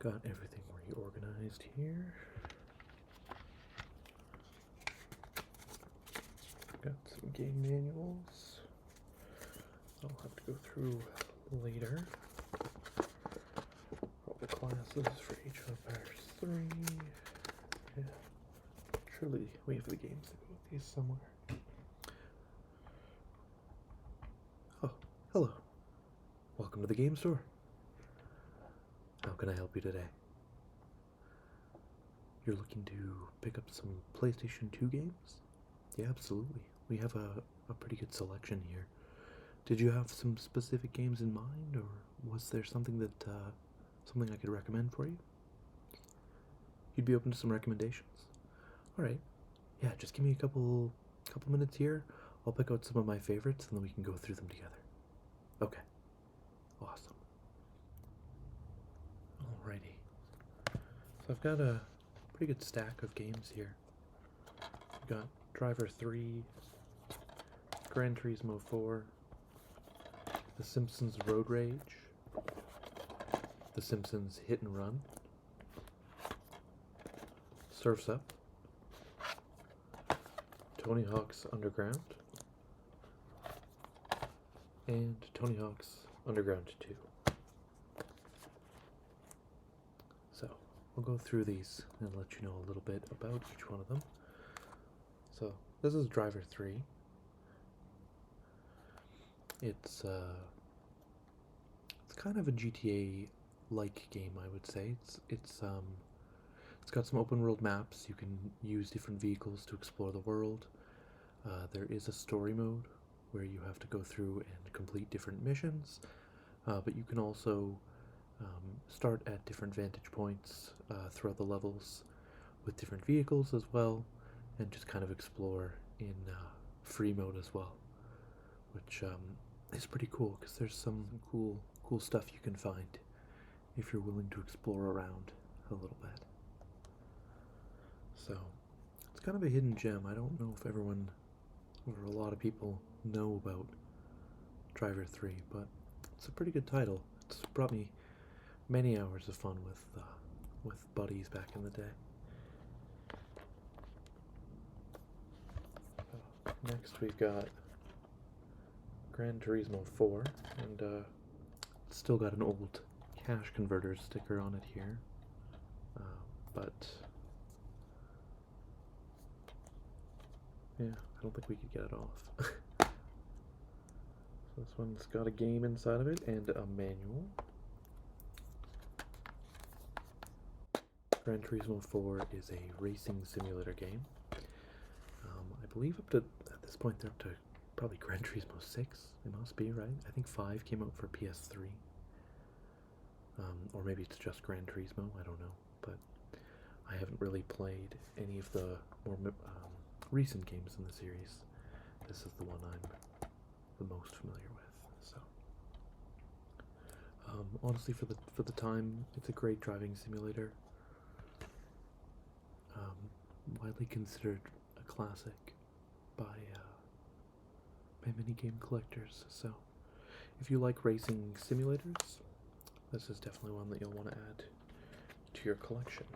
Got everything reorganized here. Got some game manuals I'll have to go through later. All the classes for Age of Empires 3. Yeah. Surely we have the games that go with these somewhere. Oh, hello. Welcome to the game store. How can I help you today? You're looking to pick up some PlayStation 2 games? Yeah, absolutely. We have a pretty good selection here. Did you have some specific games in mind, or was there something that something I could recommend for you? You'd be open to some recommendations. All right. Yeah, just give me a couple minutes here. I'll pick out some of my favorites, and then we can go through them together. Okay. Awesome. Alrighty. So I've got a pretty good stack of games here. We've got Driver 3, Gran Turismo 4, The Simpsons Road Rage, The Simpsons Hit and Run, Surf's Up, Tony Hawk's Underground, and Tony Hawk's Underground 2. So, we'll go through these and let you know a little bit about each one of them. So, this is Driver 3. It's kind of a GTA-like game, I would say. It's got some open world maps. You can use different vehicles to explore the world. There is a story mode where you have to go through and complete different missions, but you can also start at different vantage points throughout the levels with different vehicles as well, and just kind of explore in free mode as well, which is pretty cool because there's some cool stuff you can find if you're willing to explore around a little bit. So it's kind of a hidden gem. I don't know if everyone or a lot of people know about Driver 3, but it's a pretty good title. It's brought me many hours of fun with buddies back in the day. Next we've got Gran Turismo 4, and it's still got an old cash converter sticker on it here, but yeah, I don't think we could get it off. So this one's got a game inside of it and a manual. Gran Turismo 4 is a racing simulator game. I believe at this point they're up to probably Gran Turismo 6, it must be, right? I think 5 came out for PS3. Or maybe it's just Gran Turismo, I don't know. But I haven't really played any of the more recent games in the series. This is the one I'm the most familiar with. So, honestly, for the time, it's a great driving simulator. Widely considered a classic by many game collectors. So, if you like racing simulators, this is definitely one that you'll want to add to your collection.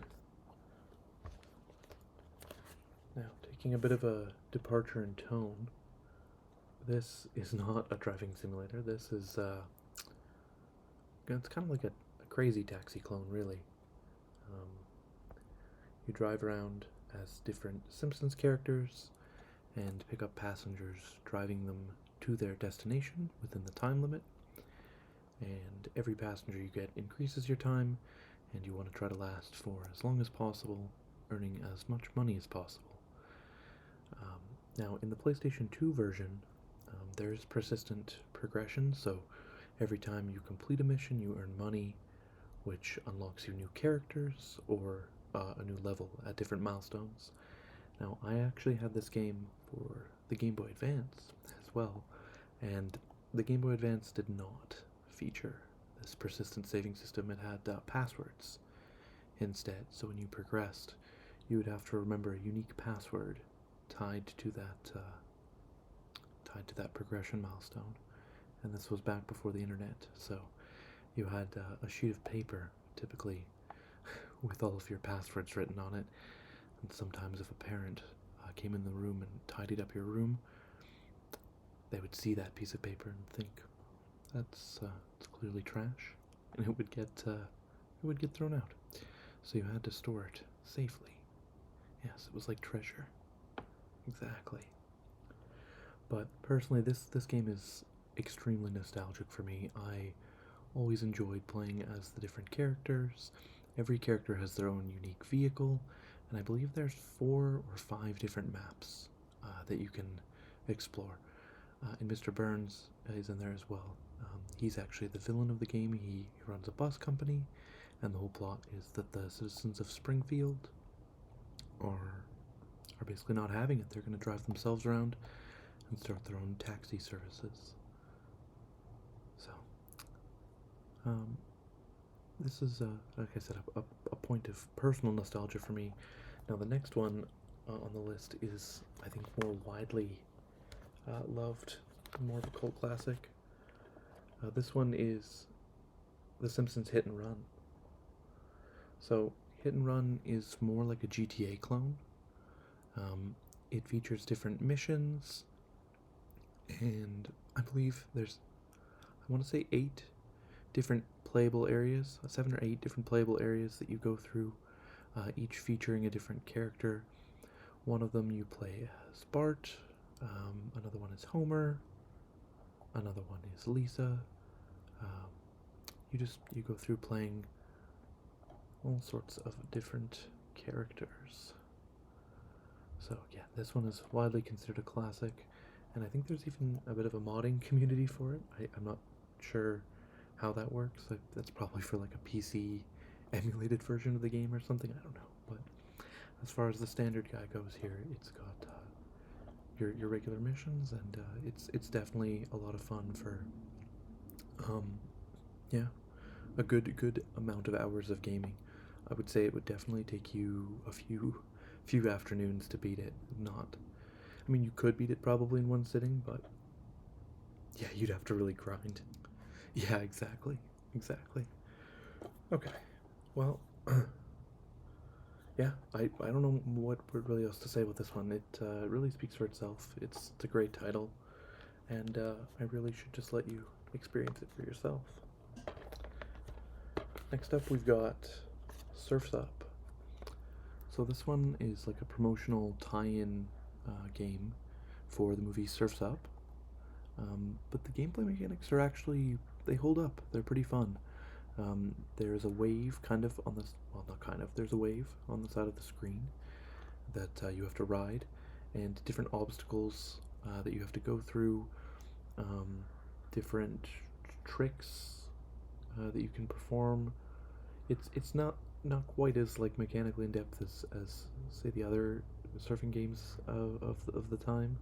Now, taking a bit of a departure in tone, this is not a driving simulator. This is, it's kind of like a crazy taxi clone, really. You drive around as different Simpsons characters and pick up passengers, driving them to their destination within the time limit. And every passenger you get increases your time, and you want to try to last for as long as possible, earning as much money as possible. Now, in the PlayStation 2 version, there's persistent progression, so every time you complete a mission, you earn money, which unlocks you new characters or a new level at different milestones. Now, I actually had this game for the Game Boy Advance as well, and the Game Boy Advance did not feature this persistent saving system. It had passwords instead, so when you progressed, you would have to remember a unique password tied to that progression milestone. And this was back before the internet, so you had a sheet of paper, typically with all of your passwords written on it. And sometimes if a parent came in the room and tidied up your room, they would see that piece of paper and think, that's it's clearly trash, and it would get thrown out. So you had to store it safely. Yes, it was like treasure. Exactly. But personally, this game is extremely nostalgic for me. I always enjoyed playing as the different characters. Every character has their own unique vehicle, and I believe there's 4 or 5 different maps that you can explore. And Mr. Burns is in there as well. He's actually the villain of the game. He runs a bus company, and the whole plot is that the citizens of Springfield are basically not having it. They're going to drive themselves around and start their own taxi services. So, this is, like I said, a point of personal nostalgia for me. Now, the next one on the list is, I think, more widely loved, more of a cult classic. This one is The Simpsons Hit and Run. So, Hit and Run is more like a GTA clone. It features different missions, and I believe there's, I want to say 8 different playable areas, 7 or 8 different playable areas that you go through, each featuring a different character. One of them you play as Bart, another one is Homer, another one is Lisa. You go through playing all sorts of different characters. So yeah, this one is widely considered a classic, and I think there's even a bit of a modding community for it. I'm not sure how that works. That's probably for like a PC emulated version of the game or something. I don't know. But as far as the standard guy goes here, it's got your regular missions, and it's definitely a lot of fun for yeah, a good amount of hours of gaming. I would say it would definitely take you a few afternoons to beat it. I mean, you could beat it probably in one sitting, but yeah, you'd have to really grind. Yeah, exactly. Okay, well, yeah, I don't know what really else to say about this one. It really speaks for itself. It's a great title, and I really should just let you experience it for yourself. Next up, we've got Surf's Up. So this one is like a promotional tie-in game for the movie Surf's Up. But the gameplay mechanics are actually, they hold up. They're pretty fun. There's a wave kind of on this, well, not kind of, there's a wave on the side of the screen that you have to ride, and different obstacles that you have to go through, different tricks that you can perform. It's not quite as like mechanically in depth as say the other surfing games of the time.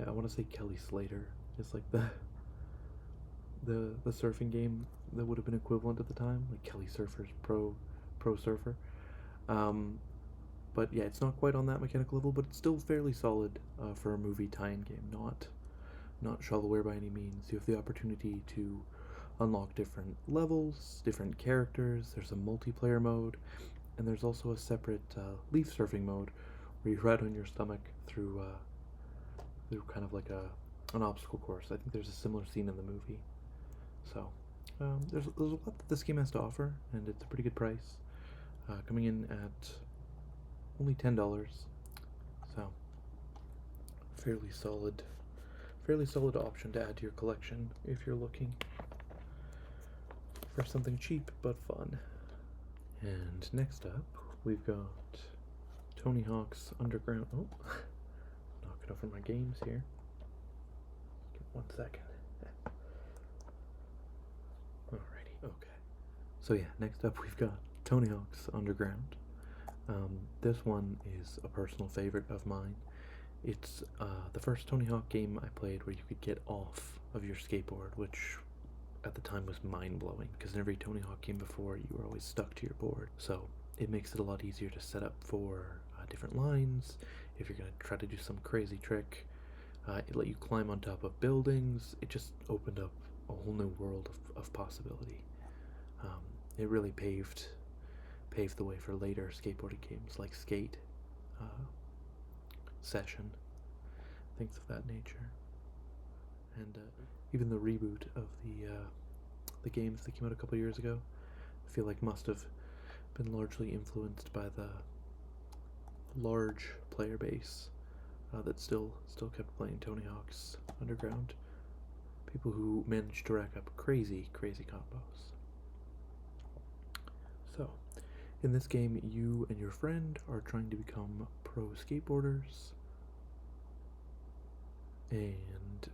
I want to say Kelly Slater is like the surfing game that would have been equivalent at the time, like Kelly Surfer's Pro Surfer. But yeah, it's not quite on that mechanical level, but it's still fairly solid for a movie tie-in game. Not shovelware by any means. You have the opportunity to unlock different levels, different characters. There's a multiplayer mode, and there's also a separate leaf surfing mode where you ride on your stomach through kind of like an obstacle course. I think there's a similar scene in the movie. So there's a lot that this game has to offer, and it's a pretty good price, coming in at only $10. So fairly solid option to add to your collection if you're looking for something cheap but fun. And next up, we've got Tony Hawk's Underground. Oh, knocking over my games here. Give 1 second. Alrighty, okay. So yeah, next up we've got Tony Hawk's Underground. This one is a personal favorite of mine. It's the first Tony Hawk game I played where you could get off of your skateboard, which at the time was mind-blowing, because in every Tony Hawk game before, you were always stuck to your board. So it makes it a lot easier to set up for different lines. If you're going to try to do some crazy trick, it let you climb on top of buildings. It just opened up a whole new world of possibility. it really paved the way for later skateboarding games like Skate, uh, Session, things of that nature, and even the reboot of the games that came out a couple years ago. I feel like must have been largely influenced by the large player base that still kept playing Tony Hawk's Underground. People who managed to rack up crazy combos. So, in this game, you and your friend are trying to become pro skateboarders, and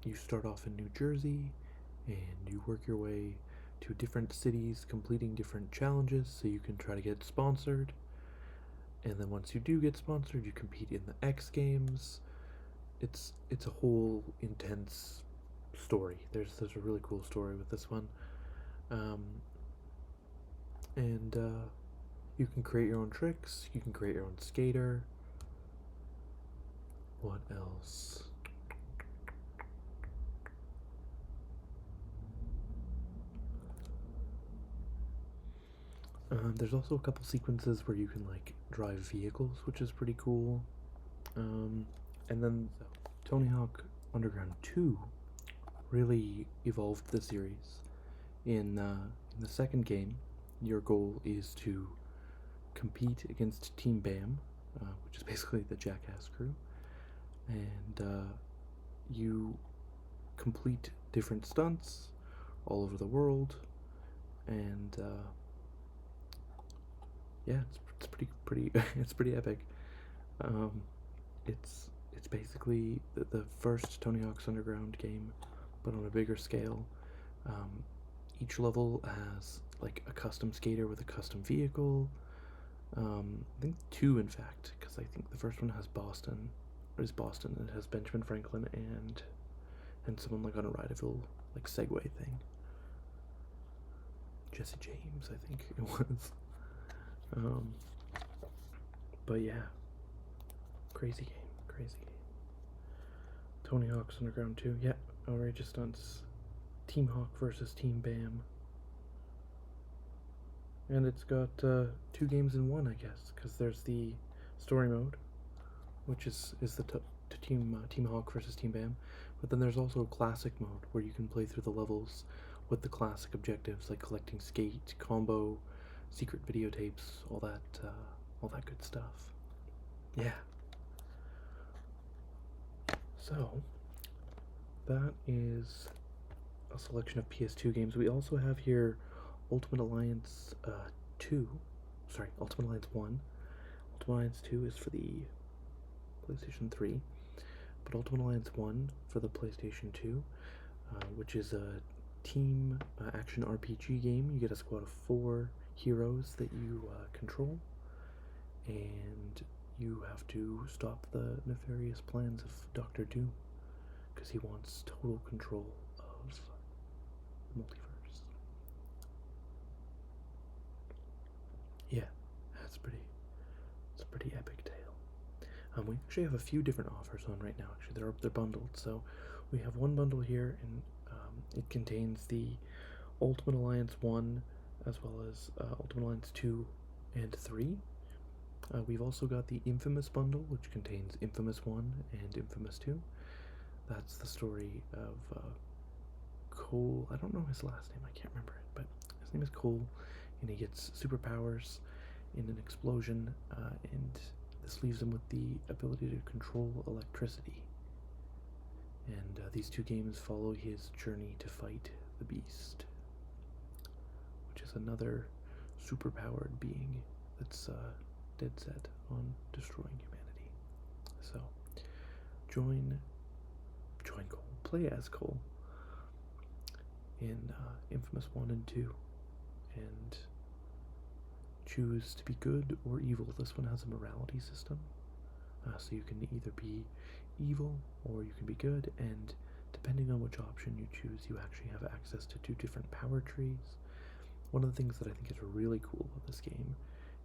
you start off in New Jersey, and you work your way to different cities, completing different challenges so you can try to get sponsored. And then once you do get sponsored, you compete in the X Games. It's a whole intense story. There's a really cool story with this one, and you can create your own tricks. You can create your own skater. What else? There's also a couple sequences where you can like drive vehicles, which is pretty cool. And then Tony Hawk Underground 2 really evolved the series. In the second game, your goal is to compete against Team BAM, which is basically the Jackass crew, and you complete different stunts all over the world, and yeah, it's pretty it's pretty epic. It's basically the first Tony Hawk's Underground game, but on a bigger scale. Each level has like a custom skater with a custom vehicle. I think two, in fact, because I think the first one has Boston. It has Benjamin Franklin and someone like on a rideable like Segway thing. Jesse James, I think it was. But yeah, crazy game. Tony Hawk's Underground 2, yeah, outrageous stunts. Team Hawk versus Team BAM. And it's got 2 games in one, I guess, because there's the story mode, which is the Team Hawk versus Team BAM, but then there's also a classic mode where you can play through the levels with the classic objectives like collecting skate, combo, secret videotapes, all that good stuff. Yeah. So that is a selection of PS2 games. We also have here Ultimate Alliance 2. Sorry, Ultimate Alliance 1. Ultimate Alliance 2 is for the PlayStation 3, but Ultimate Alliance 1 for the PlayStation 2, which is a team action RPG game. You get a squad of 4 heroes that you control, and you have to stop the nefarious plans of Doctor Doom, because he wants total control of the multiverse. Yeah, it's a pretty epic tale. We actually have a few different offers on right now. Actually, they're bundled. So we have one bundle here, and it contains the Ultimate Alliance 1 as well as Ultimate Alliance 2 and 3. We've also got the Infamous bundle, which contains Infamous 1 and Infamous 2. That's the story of Cole. I don't know his last name, I can't remember it, but his name is Cole, and he gets superpowers in an explosion, and this leaves him with the ability to control electricity. And these 2 games follow his journey to fight the Beast, which is another superpowered being that's dead set on destroying humanity. So, join Cole, play as Cole in Infamous 1 and 2, and choose to be good or evil. This one has a morality system, so you can either be evil or you can be good, and depending on which option you choose, you actually have access to 2 different power trees. One of the things that I think is really cool about this game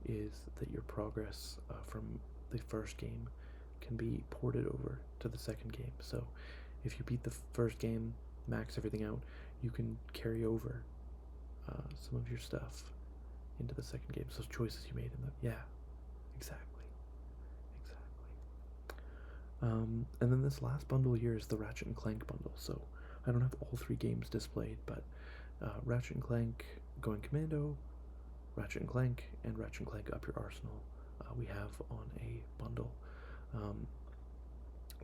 is that your progress from the first game can be ported over to the second game. So if you beat the first game, max everything out, you can carry over some of your stuff into the second game. So those choices you made in the yeah, exactly, exactly. And then this last bundle here is the Ratchet and Clank bundle. So I don't have all three games displayed, but Ratchet and Clank Going Commando, Ratchet and Clank, and Ratchet and Clank Up Your Arsenal we have on a bundle. Um,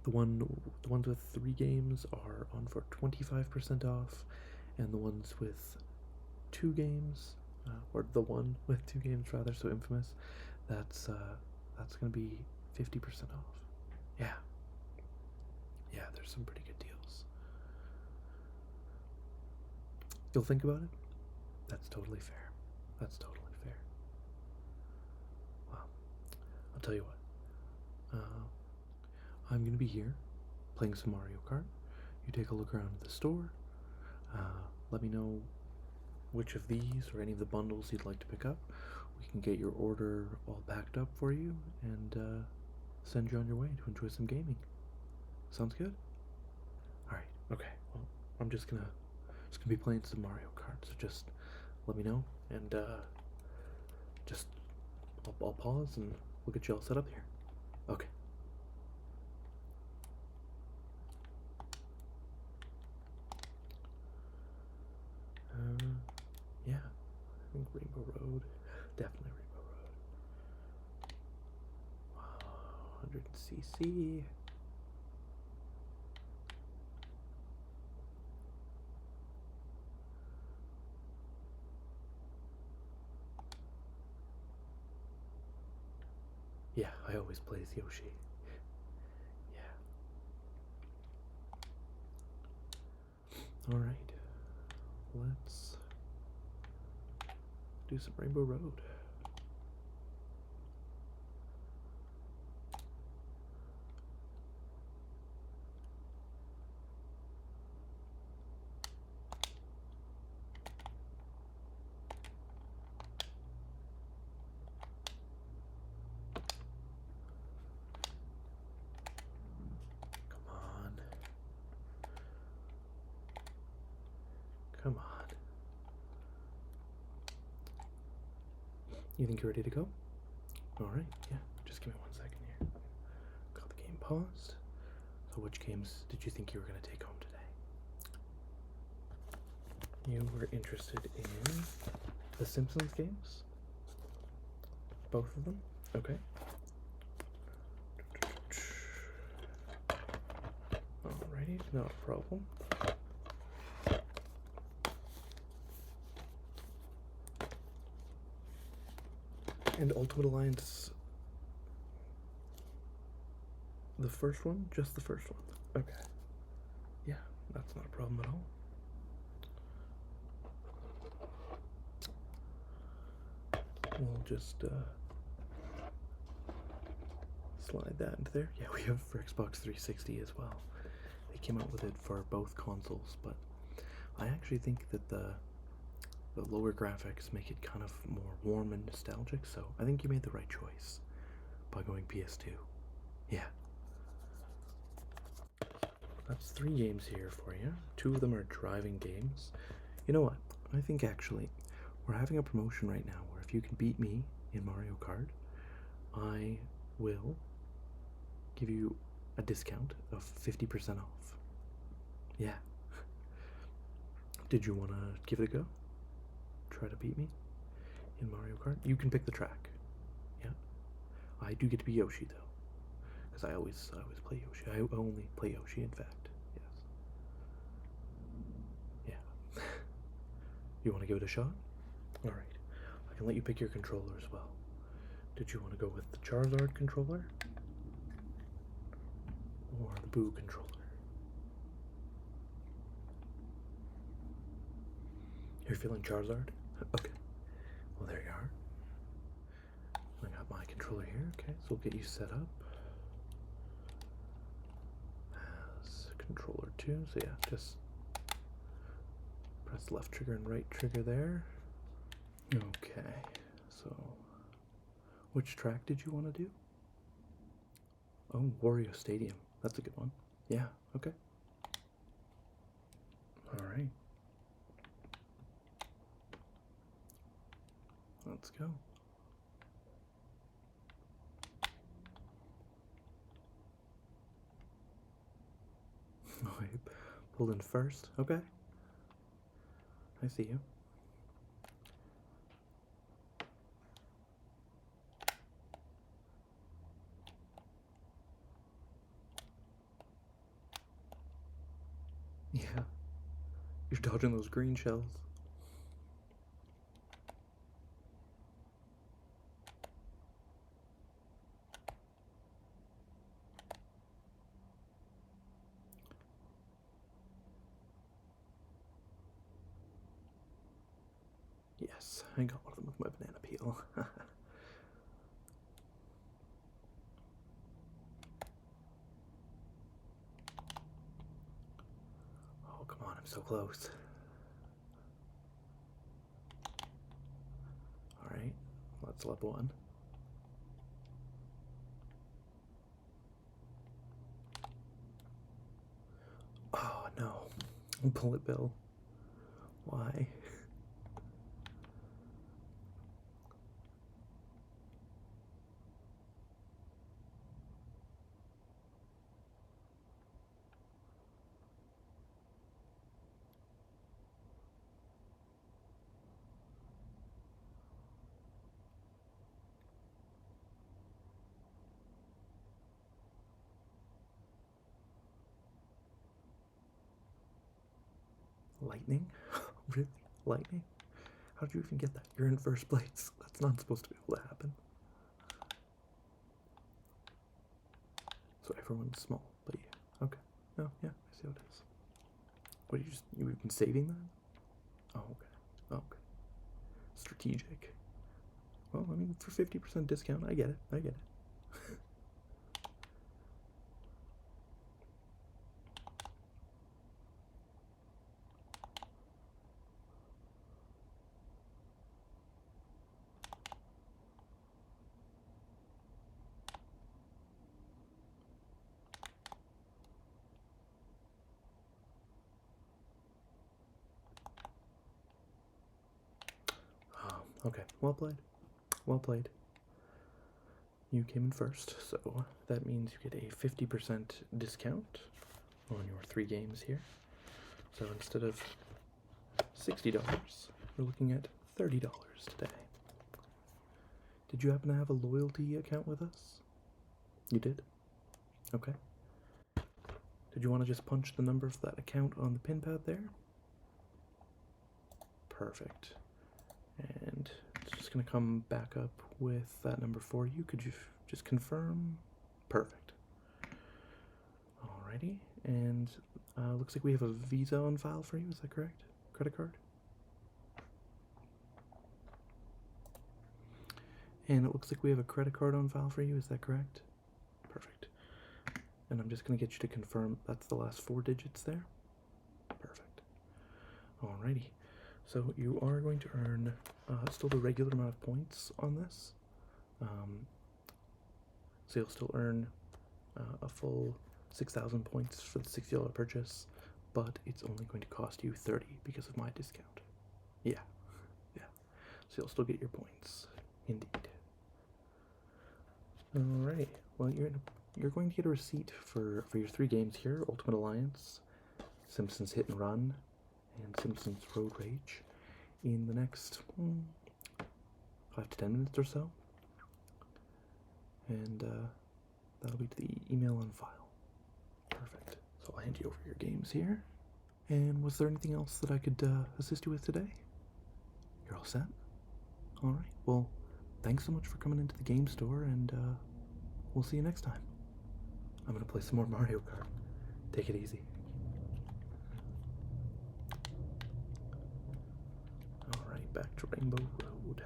the ones with 3 games are on for 25% off, and the ones with 2 games, or the one with 2 games rather, so Infamous, that's gonna be 50% off. Yeah, yeah, there's some pretty good deals. You'll think about it. That's totally fair. That's totally fair. Well, I'll tell you what. I'm gonna be here playing some Mario Kart. You take a look around the store. Let me know which of these or any of the bundles you'd like to pick up. We can get your order all packed up for you and send you on your way to enjoy some gaming. Sounds good? Alright, okay. Well, I'm just gonna be playing some Mario Kart, so just let me know and just I'll pause and we'll get you all set up here. Okay. Yeah, I think Rainbow Road. Definitely Rainbow Road. Wow, 100cc. Yeah, I always play as Yoshi. Yeah. Alright. Let's do some Rainbow Road. Come on. Come on. You think you're ready to go? Alright, yeah. Just give me 1 second here. Got the game paused. So which games did you think you were going to take home today? You were interested in the Simpsons games? Both of them? Okay. Alrighty, not a problem. And Ultimate Alliance, the first one? Just the first one? Okay. Yeah, that's not a problem at all. We'll just slide that into there. Yeah, we have for Xbox 360 as well. They came out with it for both consoles, but I actually think that the lower graphics make it kind of more warm and nostalgic, so I think you made the right choice by going PS2. Yeah. That's 3 games here for you. 2 of them are driving games. You know what? I think actually we're having a promotion right now where if you can beat me in Mario Kart, I will give you a discount of 50% off. Yeah. Did you want to give it a go? Try to beat me in Mario Kart? You can pick the track. Yeah. I do get to be Yoshi though, because I always play Yoshi. I only play Yoshi, in fact. Yes. Yeah. You want to give it a shot? All right. I can let you pick your controller as well. Did you want to go with the Charizard controller or the Boo controller? You're feeling Charizard? Okay. Well, there you are. I got my controller here. Okay, so we'll get you set up as controller 2. So yeah, just press left trigger and right trigger there. Okay, so which track did you want to do? Oh, Wario Stadium. That's a good one. Yeah, okay. Alright. Let's go. Oh, I pulled in first. Okay. I see you. Yeah. You're dodging those green shells. Yes, I got one of them with my banana peel. Oh, come on, I'm so close. Alright, that's level 1. Oh, no. Bullet bill. Why? Lightning? Really? Lightning? How did you even get that? You're in first place. That's not supposed to be able to happen. So everyone's small, but yeah. Okay. No, yeah, I see what it is. What, you've been saving that? Oh, okay. Oh, okay. Strategic. Well, I mean, for 50% discount, I get it. I get it. Oh, okay. Well played. Well played. You came in first, so that means you get a 50% discount on your 3 games here. So instead of $60, we're looking at $30 today. Did you happen to have a loyalty account with us? You did? Okay. Did you want to just punch the number for that account on the pin pad there? Perfect. And it's just going to come back up with that number for you. Could you just confirm? Perfect. Alrighty. And looks like we have a Visa on file for you. Is that correct? Credit card? And it looks like we have a credit card on file for you. Is that correct? Perfect. And I'm just going to get you to confirm that's the last 4 digits there. Perfect. Alrighty. So you are going to earn still the regular amount of points on this. So you'll still earn a full 6,000 points for the $60 purchase, but it's only going to cost you 30 because of my discount. Yeah, yeah. So you'll still get your points, indeed. Alright, well you're going to get a receipt for your 3 games here: Ultimate Alliance, Simpsons Hit and Run, and Simpsons Road Rage in the next 5 to 10 minutes or so. And that'll be to the email on file. Perfect. So I'll hand you over your games here. And was there anything else that I could assist you with today? You're all set? Alright, well, thanks so much for coming into the game store, and we'll see you next time. I'm gonna play some more Mario Kart. Take it easy. Alright, back to Rainbow Road.